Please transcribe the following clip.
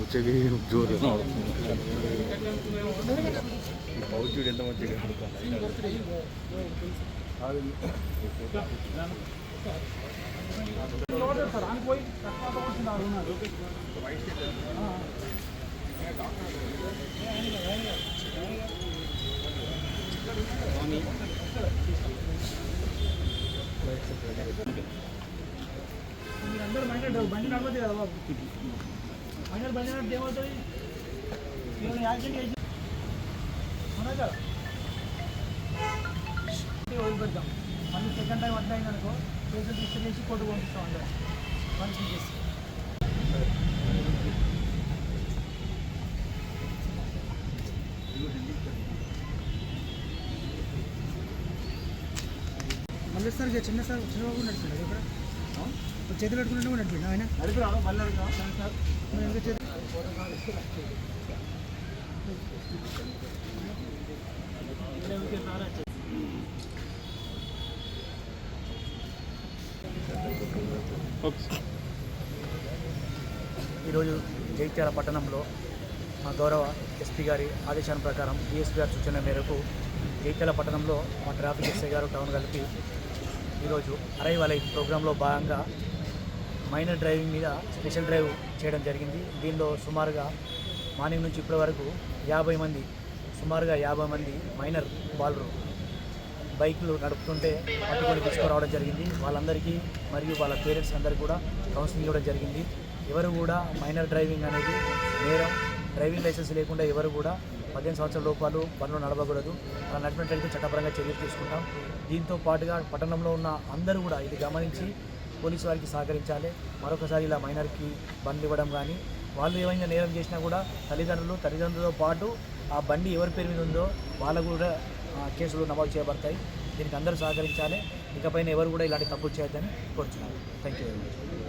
వచ్చేకి జోరుగా పౌచుడు ఎంత మంచిగా మీరందరూ బండి నడవద్దు కదా బాబు. బండి నడితే ఏమవుతుంది? యాక్సిడెంట్ చేసి అవునా కదా వదిలిపెడతాం. మళ్ళీ సెకండ్ టైం అట్లా అయిందనుకో కేసులు రిజిస్టర్ చేసి కోర్టుకు పంపిస్తాం. అందరూ మనిషి చేసి మళ్ళీ సార్ చిన్నబాబు నడిపించాడు ఇక్కడ చేతులు పెట్టుకుంటే కూడా నడిపిండు ఆయన నడిపిరాను మళ్ళీ సార్ ఇంకా చేతులు ఈరోజు జగిత్యాల పట్టణంలో మా గౌరవ ఎస్పీ గారి ఆదేశాల ప్రకారం డిఎస్పీ గారి సూచన మేరకు జగిత్యాల పట్టణంలో మా ట్రాఫిక్ ఎస్ఐ గారు టౌన్ కలిపి ఈరోజు అరైవల్ ప్రోగ్రాంలో భాగంగా మైనర్ డ్రైవింగ్ మీద స్పెషల్ డ్రైవ్ చేయడం జరిగింది. దీనిలో సుమారుగా మార్నింగ్ నుంచి ఇప్పటి వరకు 50 మంది మైనర్ బాలురు బైక్లు నడుపుతుంటే పట్టుకొని తీసుకురావడం జరిగింది. వాళ్ళందరికీ మరియు వాళ్ళ పేరెంట్స్ అందరికీ కూడా కౌన్సిలింగ్ ఇవ్వడం జరిగింది. ఎవరు కూడా మైనర్ డ్రైవింగ్ అనేది నేరం. డ్రైవింగ్ లైసెన్స్ లేకుండా ఎవరు కూడా 18 సంవత్సరాల లోపాలు బండ్లు నడపకూడదు. అలా నడిపినట్లయితే చట్టపరంగా చర్యలు తీసుకుంటాం. దీంతో పాటుగా పట్టణంలో ఉన్న అందరూ కూడా ఇది గమనించి పోలీసు వారికి సహకరించాలి. మరొకసారి ఇలా మైనర్కి బండ్లు ఇవ్వడం కానీ వాళ్ళు ఏమైనా నేరం చేసినా కూడా తల్లిదండ్రులతో పాటు ఆ బండి ఎవరి పేరు మీద ఉందో వాళ్ళకు కూడా కేసులు నమోదు చేయబడతాయి. దీనికి అందరూ సహకరించాలి. ఇకపైన ఎవరు కూడా ఇలాంటి తప్పులు చేయొద్దని కోరుచున్నాను. Thank you very much.